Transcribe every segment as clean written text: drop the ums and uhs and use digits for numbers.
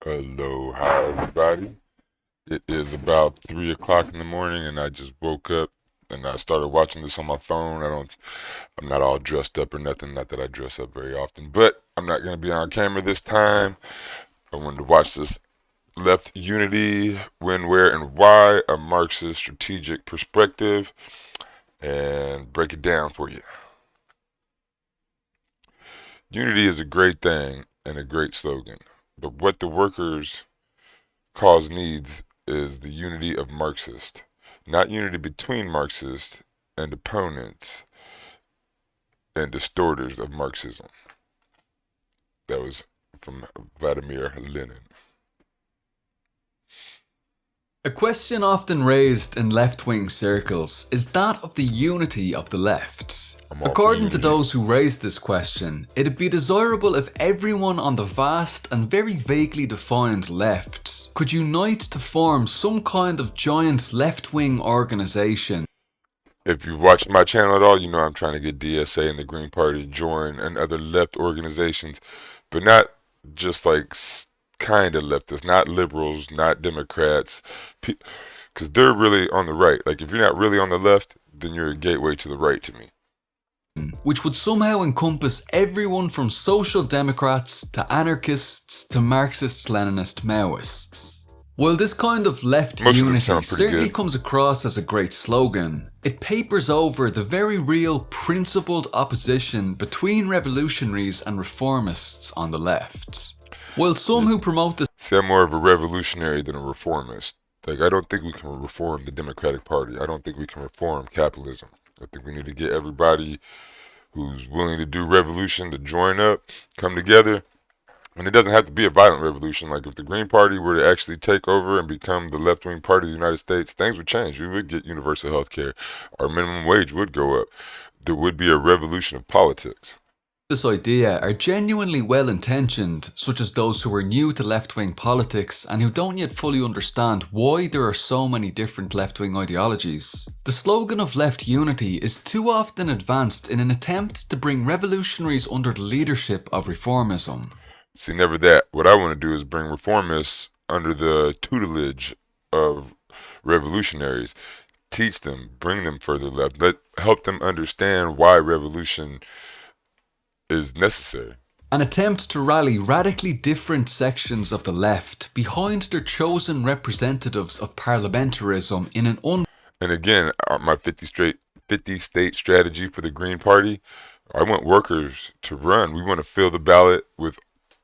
Hello, hi everybody. It is about 3 o'clock in the morning, and I just woke up and I started watching this on my phone. I'm not all dressed up or nothing. Not that I dress up very often, but I'm not gonna be on camera this time. I wanted to watch this Left Unity, When, Where, and Why, a Marxist strategic perspective, and break it down for you. Unity is a great thing and a great slogan, but what the workers cause needs is the unity of Marxists, not unity between Marxists and opponents and distorters of Marxism. That was from Vladimir Lenin. A question often raised in left-wing circles is that of the unity of the left. According to those who raised this question, it'd be desirable if everyone on the vast and very vaguely defined left could unite to form some kind of giant left-wing organisation. If you've watched my channel at all, you know I'm trying to get DSA and the Green Party to join and other left organizations, but not just like kind of leftists, not liberals, not Democrats, because they're really on the right. Like if you're not really on the left, then you're a gateway to the right to me. Which would somehow encompass everyone from social democrats to anarchists to Marxist-Leninist Maoists. While this kind of left unity certainly comes across as a great slogan, it papers over the very real principled opposition between revolutionaries and reformists on the left. While some who promote this— See, I'm more of a revolutionary than a reformist. Like, I don't think we can reform the Democratic Party. I don't think we can reform capitalism. I think we need to get everybody who's willing to do revolution to join up, come together. And it doesn't have to be a violent revolution. Like if the Green Party were to actually take over and become the left-wing party of the United States, things would change. We would get universal health care. Our minimum wage would go up. There would be a revolution of politics. This idea are genuinely well-intentioned, such as those who are new to left-wing politics and who don't yet fully understand why there are so many different left-wing ideologies. The slogan of left unity is too often advanced in an attempt to bring revolutionaries under the leadership of reformism. See, never that. What I want to do is bring reformists under the tutelage of revolutionaries. Teach them, bring them further left, help them understand why revolution is necessary. An attempt to rally radically different sections of the left behind their chosen representatives of parliamentarism in an And again, my 50 state strategy for the Green Party, I want workers to run. We want to fill the ballot with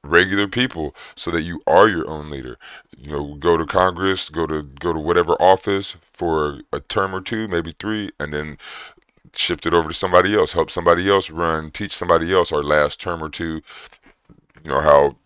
regular people so that you are your own leader. You know, go to Congress, go to whatever office for a term or two, maybe three, and then shift it over to somebody else, help somebody else run, teach somebody else our last term or two, you know, how,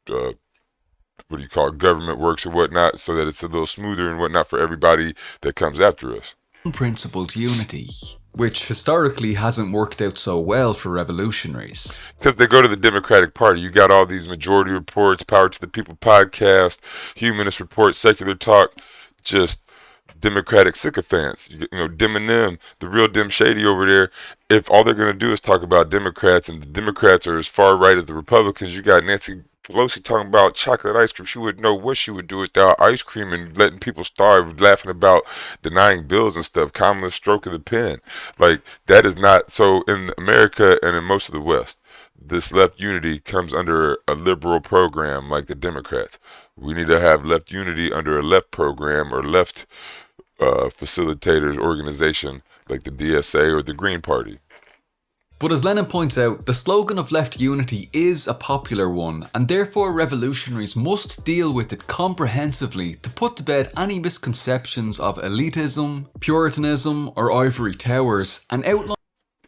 what do you call it, government works or whatnot, so that it's a little smoother and whatnot for everybody that comes after us. Unprincipled unity, which historically hasn't worked out so well for revolutionaries. Because they go to the Democratic Party. You got all these Majority Reports, Power to the People podcast, Humanist Report, Secular Talk, just Democratic sycophants, you know, Dim and them, the real Dim Shady over there. If all they're going to do is talk about Democrats, and the Democrats are as far right as the Republicans, you got Nancy Pelosi talking about chocolate ice cream. She wouldn't know what she would do without ice cream and letting people starve, laughing about denying bills and stuff. Kamala stroking the pen. Like, that is not so in America and in most of the West. This left unity comes under a liberal program like the Democrats. We need to have left unity under a left program or left facilitators organization like the DSA or the Green Party. But as Lenin points out, the slogan of left unity is a popular one, and therefore revolutionaries must deal with it comprehensively to put to bed any misconceptions of elitism, puritanism, or ivory towers, and outline.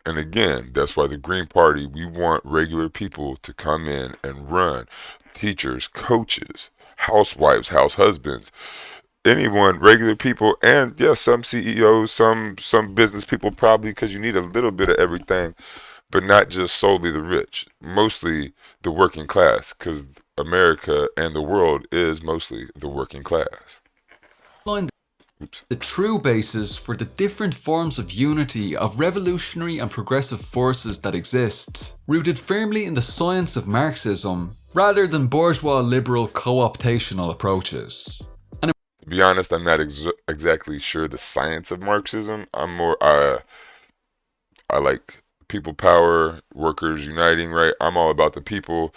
And again, that's why the Green Party, we want regular people to come in and run. Teachers, coaches, housewives, house husbands, anyone, regular people, and yes, some CEOs, some business people probably, because you need a little bit of everything, but not just solely the rich. Mostly the working class, because America and the world is mostly the working class. The true basis for the different forms of unity of revolutionary and progressive forces that exist, rooted firmly in the science of Marxism, rather than bourgeois liberal co-optational approaches. To be honest, I'm not exactly sure the science of Marxism. I'm more, I like people power, workers uniting, right? I'm all about the people.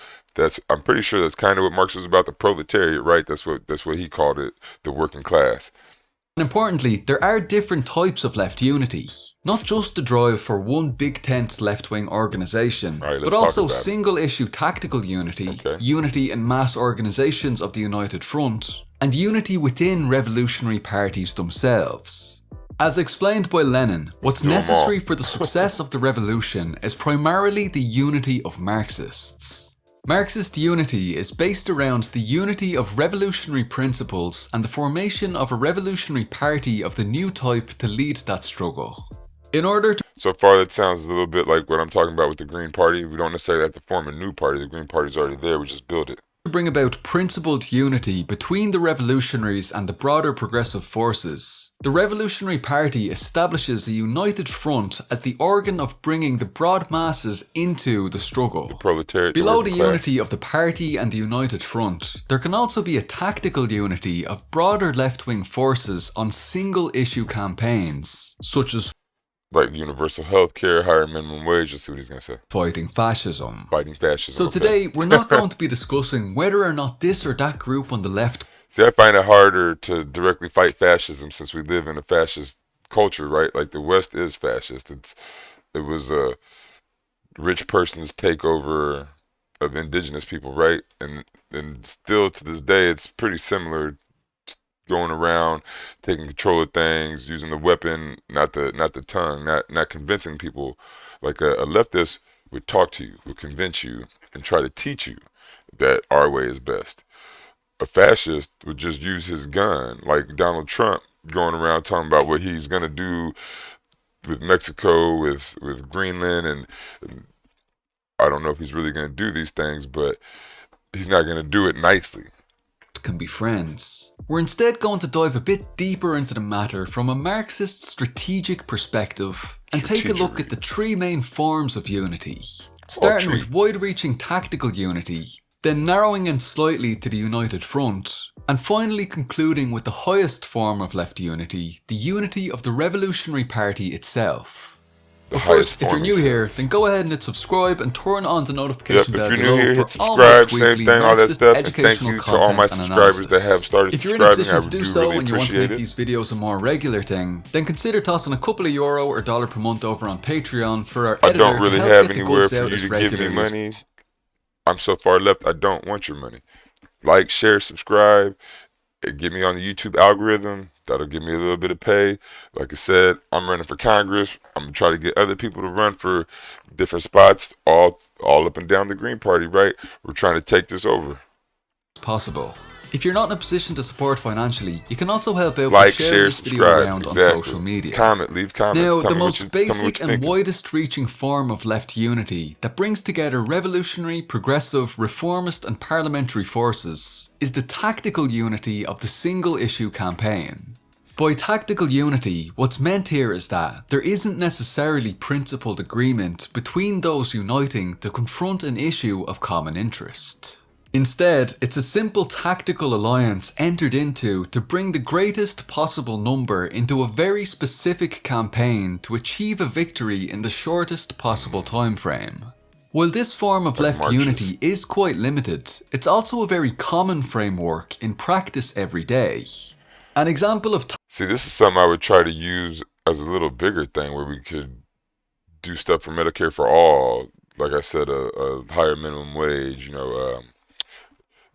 I'm pretty sure that's kind of what Marx was about, the proletariat, right? That's what he called it, the working class. And importantly, there are different types of left unity. Not just the drive for one big tense left-wing organisation, but also single-issue tactical unity, unity in mass organisations of the United Front, and unity within revolutionary parties themselves. As explained by Lenin, what's necessary for the success of the revolution is primarily the unity of Marxists. Marxist unity is based around the unity of revolutionary principles and the formation of a revolutionary party of the new type to lead that struggle. So far that sounds a little bit like what I'm talking about with the Green Party. We don't necessarily have to form a new party. The Green Party's already there, we just build it. To bring about principled unity between the revolutionaries and the broader progressive forces, the Revolutionary Party establishes a united front as the organ of bringing the broad masses into the struggle. The proletariat, below the unity of the party and the united front, there can also be a tactical unity of broader left-wing forces on single-issue campaigns, such as like universal health care, higher minimum wage. Let's see what he's going to say. Fighting fascism. So today, we're not going to be discussing whether or not this or that group on the left. See, I find it harder to directly fight fascism since we live in a fascist culture, right? Like the West is fascist. It was a rich person's takeover of indigenous people, right? And still to this day, it's pretty similar. Going around, taking control of things, using the weapon, not the tongue, not convincing people. Like a leftist would talk to you, would convince you, and try to teach you that our way is best. A fascist would just use his gun, like Donald Trump going around talking about what he's gonna do with Mexico, with Greenland, and I don't know if he's really gonna do these things, but he's not gonna do it nicely. Can be friends. We're instead going to dive a bit deeper into the matter from a Marxist strategic perspective and take a look at the three main forms of unity, starting with wide-reaching tactical unity, then narrowing in slightly to the united front, and finally concluding with the highest form of left unity, the unity of the Revolutionary Party itself. But first, if you're new here, then go ahead and hit subscribe and turn on the notification bell below for almost weekly Marxist educational content and analysis. If you're in a position to do so and you want to make these videos a more regular thing, then consider tossing a couple of euro or dollar per month over on Patreon for our editor I don't really to help have get the anywhere goods for out you as to give me regularly as money. I'm so far left, I don't want your money. Like, share, subscribe. Get me on the YouTube algorithm. That'll give me a little bit of pay. Like I said, I'm running for Congress. I'm going to try to get other people to run for different spots, all up and down the Green Party, right? We're trying to take this over. Possible. If you're not in a position to support financially, you can also help out by sharing this video around on social media. Leave comments. Now, the most basic and widest reaching form of left unity that brings together revolutionary, progressive, reformist and parliamentary forces is the tactical unity of the single issue campaign. By tactical unity, what's meant here is that there isn't necessarily principled agreement between those uniting to confront an issue of common interest. Instead, it's a simple tactical alliance entered into to bring the greatest possible number into a very specific campaign to achieve a victory in the shortest possible time frame. While this form of left unity is quite limited, it's also a very common framework in practice every day. An example of See, this is something I would try to use as a little bigger thing where we could do stuff for Medicare for all. Like I said, a higher minimum wage,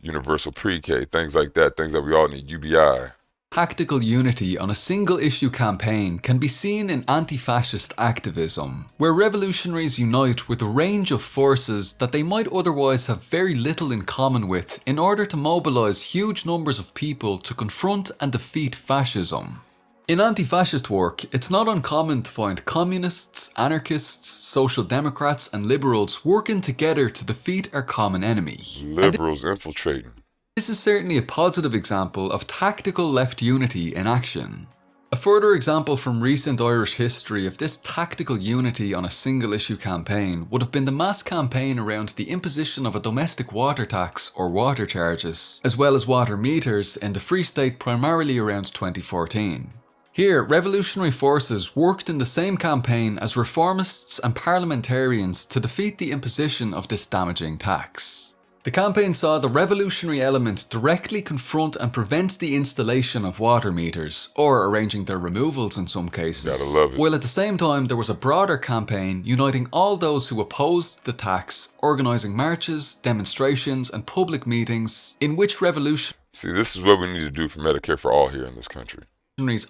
universal pre-K, things like that, things that we all need, UBI. Tactical unity on a single issue campaign can be seen in anti-fascist activism, where revolutionaries unite with a range of forces that they might otherwise have very little in common with in order to mobilise huge numbers of people to confront and defeat fascism. In anti-fascist work, it's not uncommon to find communists, anarchists, social democrats and liberals working together to defeat our common enemy. Liberals infiltrating. This is certainly a positive example of tactical left unity in action. A further example from recent Irish history of this tactical unity on a single issue campaign would have been the mass campaign around the imposition of a domestic water tax or water charges, as well as water meters in the Free State primarily around 2014. Here, revolutionary forces worked in the same campaign as reformists and parliamentarians to defeat the imposition of this damaging tax. The campaign saw the revolutionary element directly confront and prevent the installation of water meters, or arranging their removals in some cases, while at the same time there was a broader campaign uniting all those who opposed the tax, organising marches, demonstrations and public meetings in which revolution... See, this is what we need to do for Medicare for all here in this country.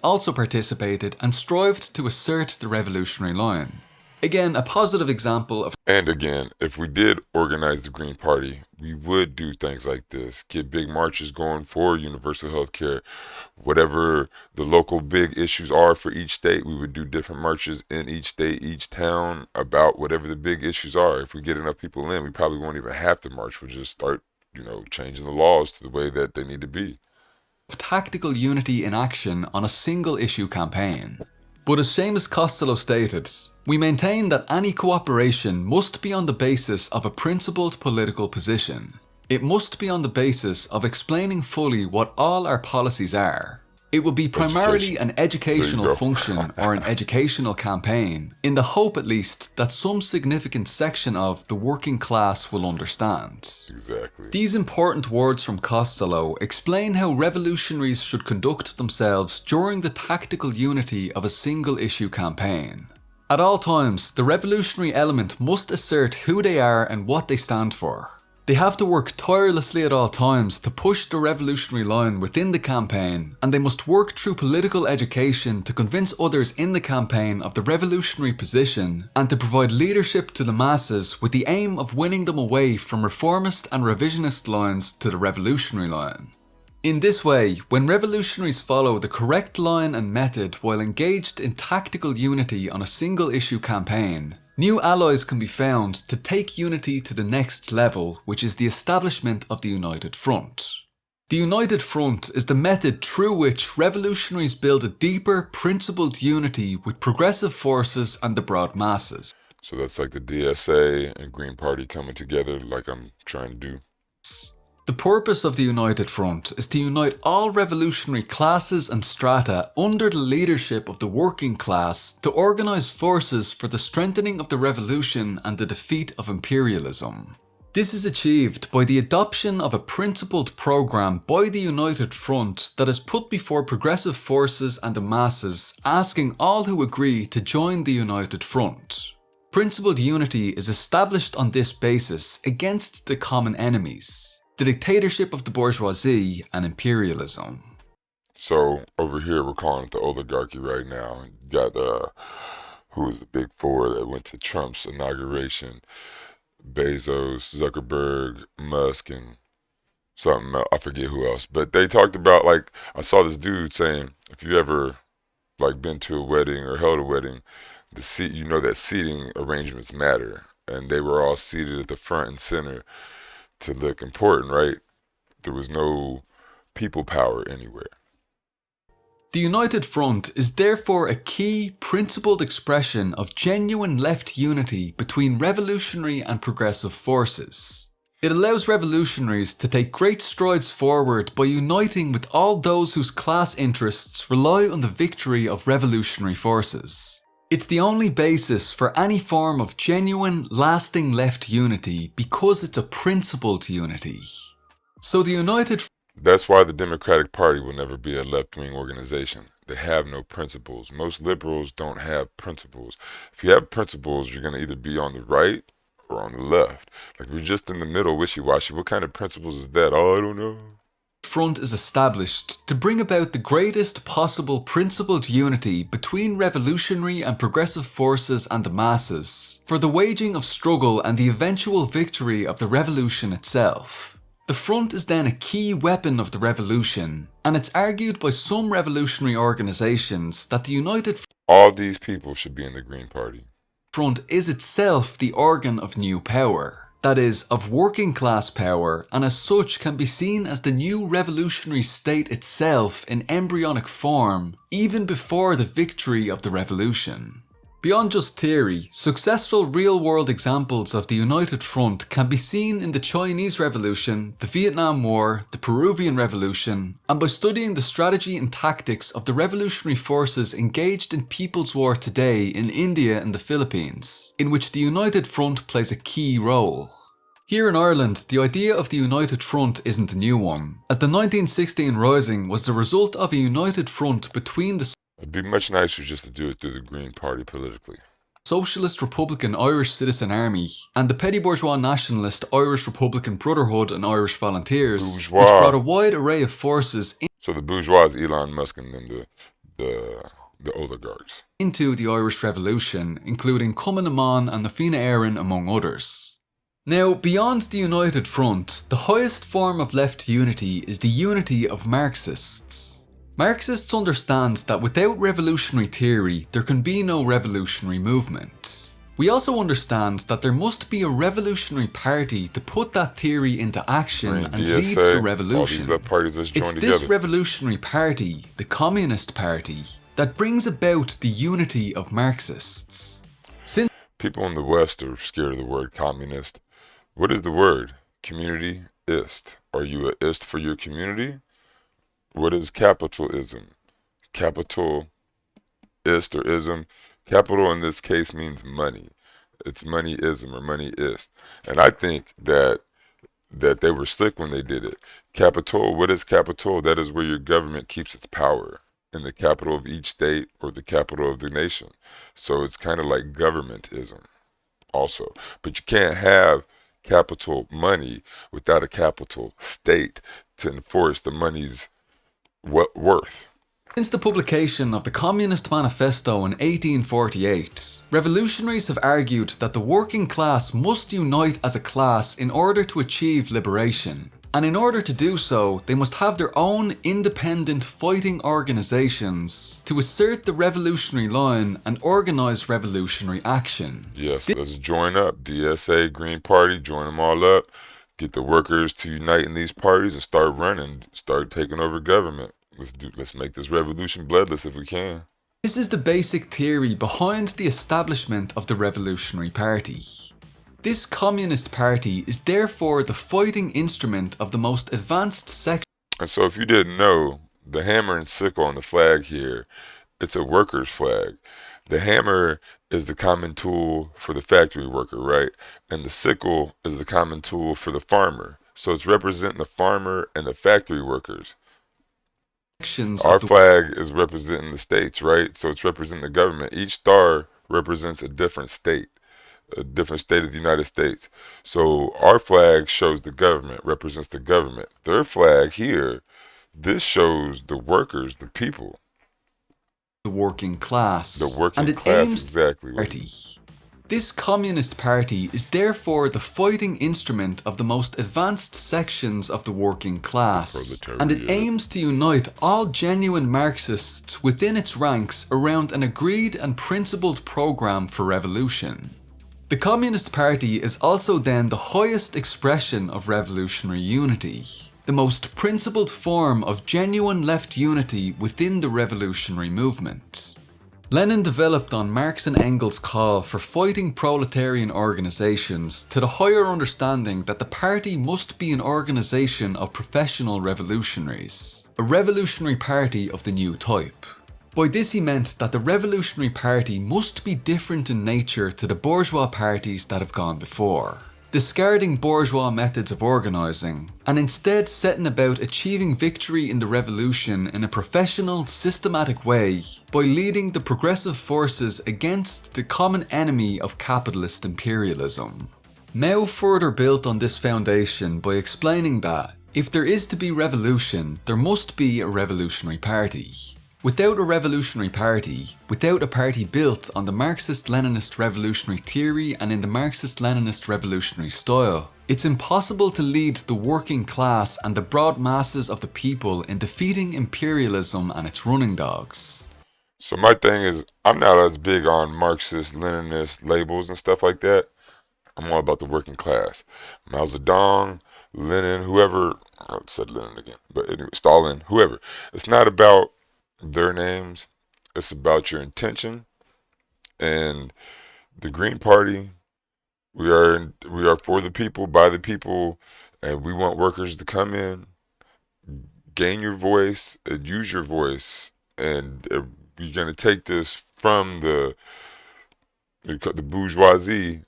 ...also participated and strived to assert the revolutionary line. Again, a positive example of... And again, if we did organize the Green Party, we would do things like this. Get big marches going for universal health care. Whatever the local big issues are for each state, we would do different marches in each state, each town, about whatever the big issues are. If we get enough people in, we probably won't even have to march. We'll just start, changing the laws to the way that they need to be. Tactical unity in action on a single issue campaign. But as Seamus Costello stated, we maintain that any cooperation must be on the basis of a principled political position. It must be on the basis of explaining fully what all our policies are. It will be primarily an educational function or an educational campaign, in the hope at least that some significant section of the working class will understand. Exactly. These important words from Costello explain how revolutionaries should conduct themselves during the tactical unity of a single issue campaign. At all times, the revolutionary element must assert who they are and what they stand for. They have to work tirelessly at all times to push the revolutionary line within the campaign, and they must work through political education to convince others in the campaign of the revolutionary position and to provide leadership to the masses with the aim of winning them away from reformist and revisionist lines to the revolutionary line. In this way, when revolutionaries follow the correct line and method while engaged in tactical unity on a single issue campaign, new allies can be found to take unity to the next level, which is the establishment of the United Front. The United Front is the method through which revolutionaries build a deeper, principled unity with progressive forces and the broad masses. So that's like the DSA and Green Party coming together like I'm trying to do. The purpose of the United Front is to unite all revolutionary classes and strata under the leadership of the working class to organise forces for the strengthening of the revolution and the defeat of imperialism. This is achieved by the adoption of a principled programme by the United Front that is put before progressive forces and the masses, asking all who agree to join the United Front. Principled unity is established on this basis against the common enemies, the dictatorship of the bourgeoisie and imperialism. So over here we're calling it the oligarchy right now. You got who was the big four that went to Trump's inauguration? Bezos, Zuckerberg, Musk, and something else. I forget who else. But they talked about, like, I saw this dude saying, if you ever been to a wedding or held a wedding, that seating arrangements matter, and they were all seated at the front and center to look important, right? There was no people power anywhere. The United Front is therefore a key, principled expression of genuine left unity between revolutionary and progressive forces. It allows revolutionaries to take great strides forward by uniting with all those whose class interests rely on the victory of revolutionary forces. It's the only basis for any form of genuine, lasting left unity because it's a principled unity. So the United... That's why the Democratic Party will never be a left-wing organization. They have no principles. Most liberals don't have principles. If you have principles, you're going to either be on the right or on the left. Like, we're just in the middle, wishy-washy. What kind of principles is that? Oh, I don't know. Front is established to bring about the greatest possible principled unity between revolutionary and progressive forces and the masses, for the waging of struggle and the eventual victory of the revolution itself. The front is then a key weapon of the revolution, and it's argued by some revolutionary organisations that the United All these people should be in the Green Party. Front is itself the organ of new power. that is, of working class power, and as such can be seen as the new revolutionary state itself in embryonic form, even before the victory of the revolution. Beyond just theory, successful real-world examples of the United Front can be seen in the Chinese Revolution, the Vietnam War, the Peruvian Revolution, and by studying the strategy and tactics of the revolutionary forces engaged in People's War today in India and the Philippines, in which the United Front plays a key role. Here in Ireland, the idea of the United Front isn't a new one, as the 1916 Rising was the result of a united front between the It'd be much nicer just to do it through the Green Party politically. Socialist Republican Irish Citizen Army and the petty bourgeois nationalist Irish Republican Brotherhood and Irish Volunteers, which brought a wide array of forces so the bourgeois is Elon Musk and then the oligarchs into the Irish Revolution, including Cumann na mBan and na Fianna Éireann among others. Now, beyond the United Front, the highest form of left unity is the unity of Marxists. Marxists understand that without revolutionary theory, there can be no revolutionary movement. We also understand that there must be a revolutionary party to put that theory into action and lead the revolution. It's this revolutionary party, the Communist Party, that brings about the unity of Marxists. People in the West are scared of the word communist. What is the word? Community-ist. Are you a ist for your community? What is capitalism? Capital, ist or ism. Capital in this case means money. It's moneyism or moneyist. And I think that they were slick when they did it. Capital, what is capital? That is where your government keeps its power, in the capital of each state or the capital of the nation. So it's kind of like governmentism also. But you can't have capital money without a capital state to enforce the money's worth. Since the publication of the Communist Manifesto in 1848, revolutionaries have argued that the working class must unite as a class in order to achieve liberation. And in order to do so, they must have their own independent fighting organizations to assert the revolutionary line and organize revolutionary action. Yes, let's join up. DSA, Green Party, join them all up. Get the workers to unite in these parties and start running, start taking over government. Let's make this revolution bloodless if we can. This is the basic theory behind the establishment of the Revolutionary Party. This Communist Party is therefore the fighting instrument of the most advanced section. And so if you didn't know, the hammer and sickle on the flag here, it's a worker's flag. The hammer is the common tool for the factory worker, right? And the sickle is the common tool for the farmer. So it's representing the farmer and the factory workers. Our flag is representing the states, right? So it's representing the government. Each star represents a different state of the United States. So our flag shows the government, represents the government. Their flag here, this shows the workers, the people. The working class. The working class, exactly. Party. This Communist Party is therefore the fighting instrument of the most advanced sections of the working class, and it aims to unite all genuine Marxists within its ranks around an agreed and principled program for revolution. The Communist Party is also then the highest expression of revolutionary unity, the most principled form of genuine left unity within the revolutionary movement. Lenin developed on Marx and Engels' call for fighting proletarian organizations to the higher understanding that the party must be an organization of professional revolutionaries, a revolutionary party of the new type. By this he meant that the revolutionary party must be different in nature to the bourgeois parties that have gone before, discarding bourgeois methods of organising, and instead setting about achieving victory in the revolution in a professional, systematic way by leading the progressive forces against the common enemy of capitalist imperialism. Mao further built on this foundation by explaining that, if there is to be revolution, there must be a revolutionary party. Without a revolutionary party, without a party built on the Marxist-Leninist revolutionary theory and in the Marxist-Leninist revolutionary style, it's impossible to lead the working class and the broad masses of the people in defeating imperialism and its running dogs. So my thing is, I'm not as big on Marxist-Leninist labels and stuff like that. I'm all about the working class. Mao Zedong, Lenin, whoever, I said Lenin again, but anyway, Stalin, whoever. It's not about their names. It's about your intention. And the Green Party, we are for the people, by the people, and we want workers to come in, gain your voice, and use your voice, and we're gonna take this from the bourgeoisie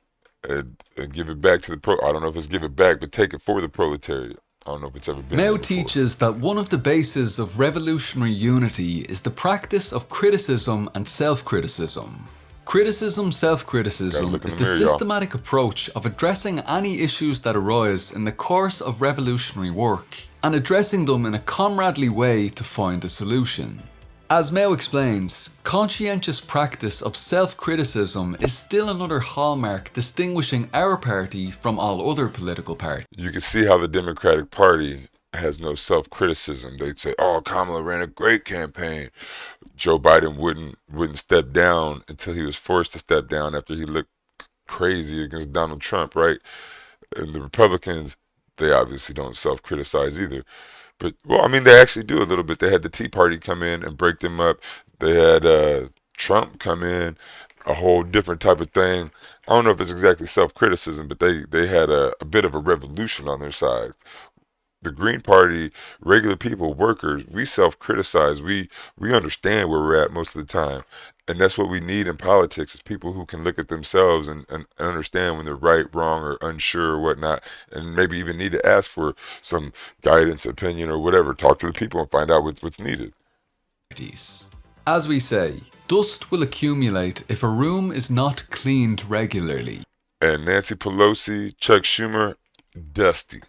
and give it back to I don't know if it's give it back, but take it for the proletariat. I don't know if it's ever been Mao there before. teaches that one of the bases of revolutionary unity is the practice of criticism and self-criticism. Criticism, self-criticism is the systematic approach of addressing any issues that arise in the course of revolutionary work and addressing them in a comradely way to find a solution. As Mao explains, conscientious practice of self-criticism is still another hallmark distinguishing our party from all other political parties. You can see how the Democratic Party has no self-criticism. They'd say, "Oh, Kamala ran a great campaign." Joe Biden wouldn't step down until he was forced to step down after he looked crazy against Donald Trump, right? And the Republicans, they obviously don't self-criticize either. But, well, I mean, they actually do a little bit. They had the Tea Party come in and break them up. They had Trump come in, a whole different type of thing. I don't know if it's exactly self-criticism, but they had a bit of a revolution on their side. The Green Party, regular people, workers, we self-criticize. We understand where we're at most of the time. And that's what we need in politics, is people who can look at themselves and understand when they're right, wrong, or unsure or whatnot, and maybe even need to ask for some guidance, opinion, or whatever. Talk to the people and find out what's needed. As we say, dust will accumulate if a room is not cleaned regularly. And Nancy Pelosi, Chuck Schumer, dusty.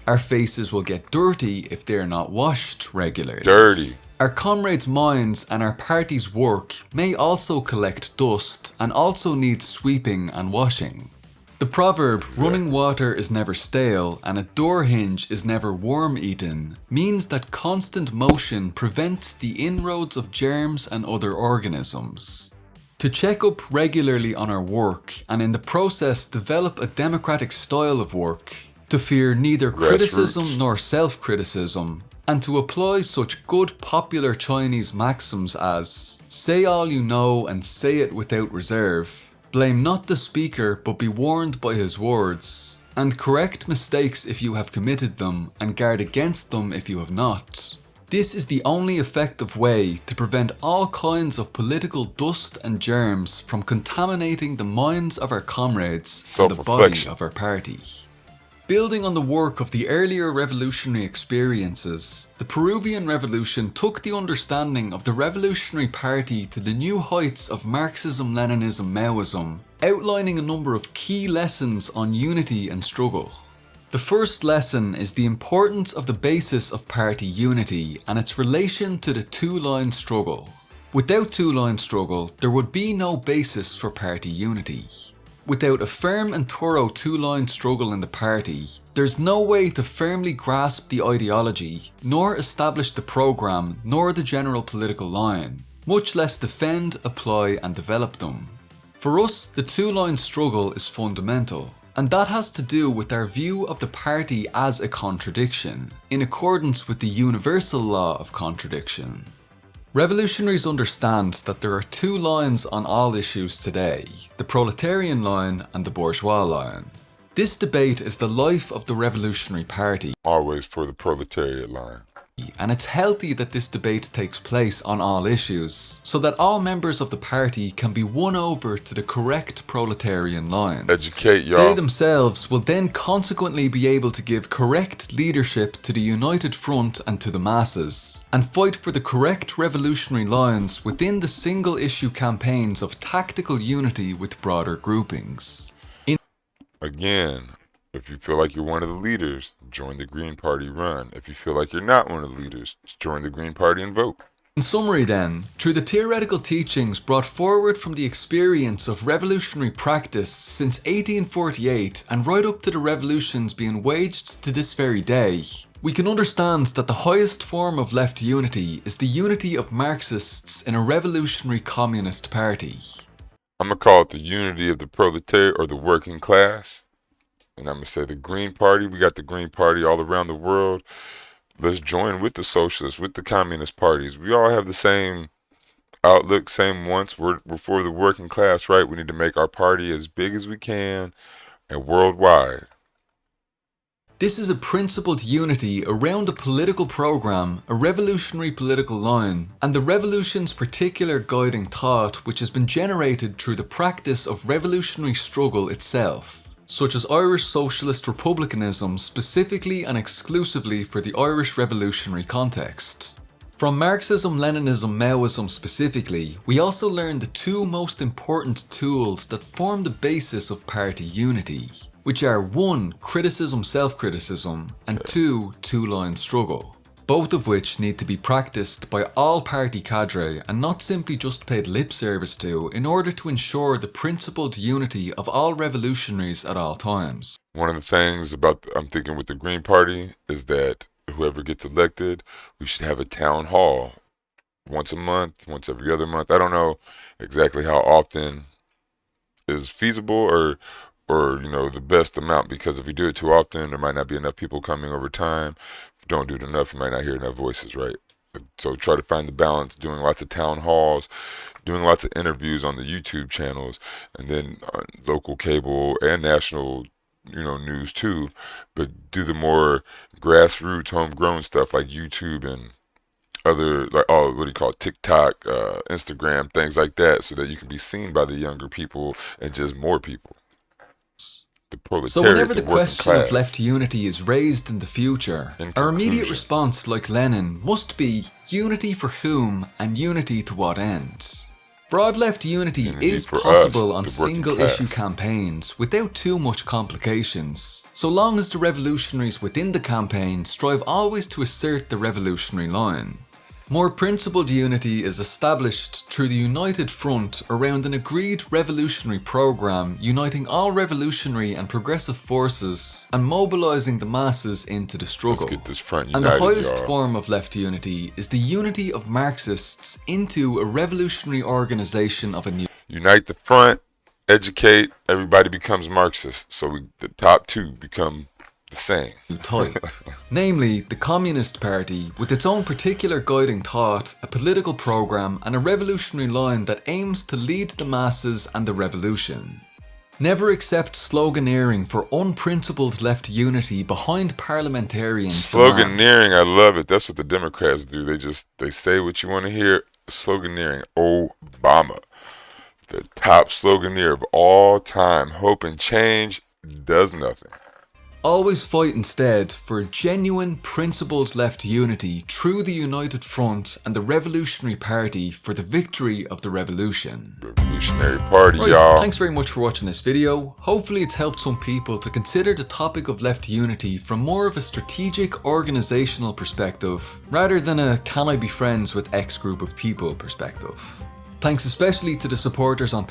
Our faces will get dirty if they're not washed regularly. Dirty. Our comrades' minds and our party's work may also collect dust and also need sweeping and washing. The proverb, running water is never stale and a door hinge is never worm-eaten, means that constant motion prevents the inroads of germs and other organisms. To check up regularly on our work and in the process develop a democratic style of work, to fear neither criticism nor self-criticism, and to apply such good popular Chinese maxims as say all you know and say it without reserve, blame not the speaker but be warned by his words, and correct mistakes if you have committed them and guard against them if you have not. This is the only effective way to prevent all kinds of political dust and germs from contaminating the minds of our comrades and the body of our party. Building on the work of the earlier revolutionary experiences, the Peruvian Revolution took the understanding of the Revolutionary Party to the new heights of Marxism-Leninism-Maoism, outlining a number of key lessons on unity and struggle. The first lesson is the importance of the basis of party unity and its relation to the two-line struggle. Without two-line struggle, there would be no basis for party unity. Without a firm and thorough two-line struggle in the party, there's no way to firmly grasp the ideology, nor establish the programme, nor the general political line, much less defend, apply and develop them. For us, the two-line struggle is fundamental, and that has to do with our view of the party as a contradiction, in accordance with the universal law of contradiction. Revolutionaries understand that there are two lines on all issues today, the proletarian line and the bourgeois line. This debate is the life of the Revolutionary Party. Always for the proletariat line. And it's healthy that this debate takes place on all issues, so that all members of the party can be won over to the correct proletarian lines. Educate y'all. They themselves will then consequently be able to give correct leadership to the united front and to the masses, and fight for the correct revolutionary lines within the single issue campaigns of tactical unity with broader groupings. Again, if you feel like you're one of the leaders, join the Green Party run. If you feel like you're not one of the leaders, join the Green Party and vote. In summary then, through the theoretical teachings brought forward from the experience of revolutionary practice since 1848 and right up to the revolutions being waged to this very day, we can understand that the highest form of left unity is the unity of Marxists in a revolutionary communist party. I'm gonna call it the unity of the proletariat or the working class. And I'm gonna say the Green Party. We got the Green Party all around the world. Let's join with the socialists, with the communist parties. We all have the same outlook, same wants. We're for the working class, right? We need to make our party as big as we can and worldwide. This is a principled unity around a political program, a revolutionary political line, and the revolution's particular guiding thought which has been generated through the practice of revolutionary struggle itself, such as Irish socialist republicanism specifically and exclusively for the Irish revolutionary context. From Marxism, Leninism, Maoism specifically, we also learned the two most important tools that form the basis of party unity, which are 1. Criticism, self-criticism, and 2. Two-line struggle, both of which need to be practiced by all party cadre and not simply just paid lip service to in order to ensure the principled unity of all revolutionaries at all times. One of the things I'm thinking with the Green Party is that whoever gets elected, we should have a town hall once a month, once every other month. I don't know exactly how often is feasible or the best amount, because if you do it too often, there might not be enough people coming over time. If you don't do it enough, you might not hear enough voices, right? So try to find the balance, doing lots of town halls, doing lots of interviews on the YouTube channels, and then on local cable and national, news too. But do the more grassroots, homegrown stuff like YouTube and other, like, what do you call it, TikTok, Instagram, things like that, so that you can be seen by the younger people and just more people. So whenever the question of left unity is raised in the future, our immediate response, like Lenin, must be unity for whom and unity to what end. Broad left unity is possible on single-issue campaigns without too much complications, so long as the revolutionaries within the campaign strive always to assert the revolutionary line. More principled unity is established through the united front around an agreed revolutionary program uniting all revolutionary and progressive forces and mobilizing the masses into the struggle. Let's get this front united, and the highest form of left unity is the unity of Marxists into a revolutionary organization of a new... Unite the front, educate, everybody becomes Marxist. So the top two become the same type, namely the Communist Party, with its own particular guiding thought, a political program and a revolutionary line that aims to lead the masses and the revolution. Never accept sloganeering for unprincipled left unity behind parliamentarians. Sloganeering, I love it. That's what the Democrats do. They say what you want to hear. Sloganeering. Obama, the top sloganeer of all time. Hope and change does nothing. Always fight instead for genuine, principled left unity through the United Front and the Revolutionary Party for the victory of the revolution. Revolutionary Party, right, y'all. Thanks very much for watching this video. Hopefully it's helped some people to consider the topic of left unity from more of a strategic, organisational perspective, rather than a can I be friends with X group of people perspective. Thanks especially to the supporters on...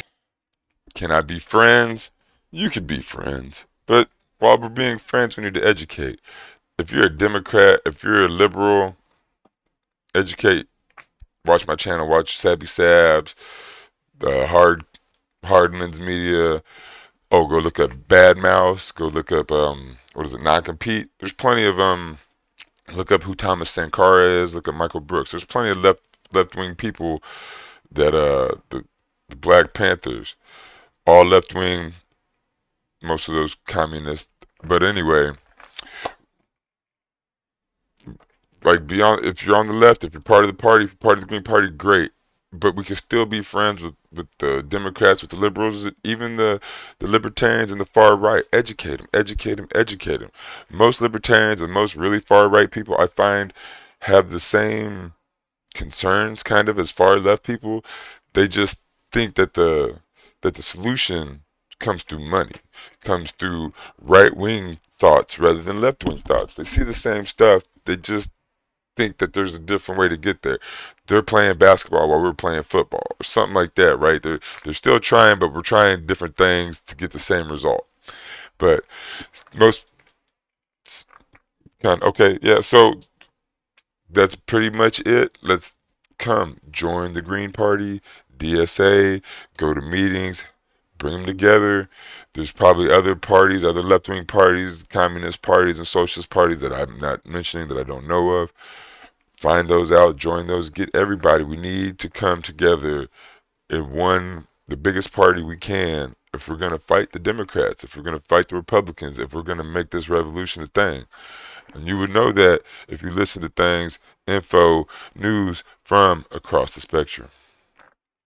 Can I be friends? You could be friends, but while we're being friends, we need to educate. If you're a Democrat, if you're a liberal, educate. Watch my channel. Watch Sabby Sabs, the Hardman's Media. Go look up Bad Mouse. Go look up Non-Compete. There's plenty of Look up who Thomas Sankara is. Look up Michael Brooks. There's plenty of left-wing people that the Black Panthers, all left-wing. Most of those communists. But anyway, like if you're on the left, if you're part of the party, if you're part of the Green Party, great. But we can still be friends with the Democrats, with the liberals, even the libertarians and the far right. Educate them, educate them, educate them. Most libertarians and most really far right people I find have the same concerns kind of as far left people. They just think that the solution comes through money, comes through right-wing thoughts rather than left-wing thoughts. They see the same stuff. They just think that there's a different way to get there. They're playing basketball while we're playing football or something like that, right? They're still trying, but we're trying different things to get the same result. But most okay, yeah, so that's pretty much it. Let's come join the Green Party, DSA, go to meetings, bring them together. There's probably other parties, other left-wing parties, communist parties, and socialist parties that I'm not mentioning that I don't know of. Find those out, join those, get everybody. We need to come together in the biggest party we can, if we're going to fight the Democrats, if we're going to fight the Republicans, if we're going to make this revolution a thing. And you would know that if you listen to things, info, news from across the spectrum.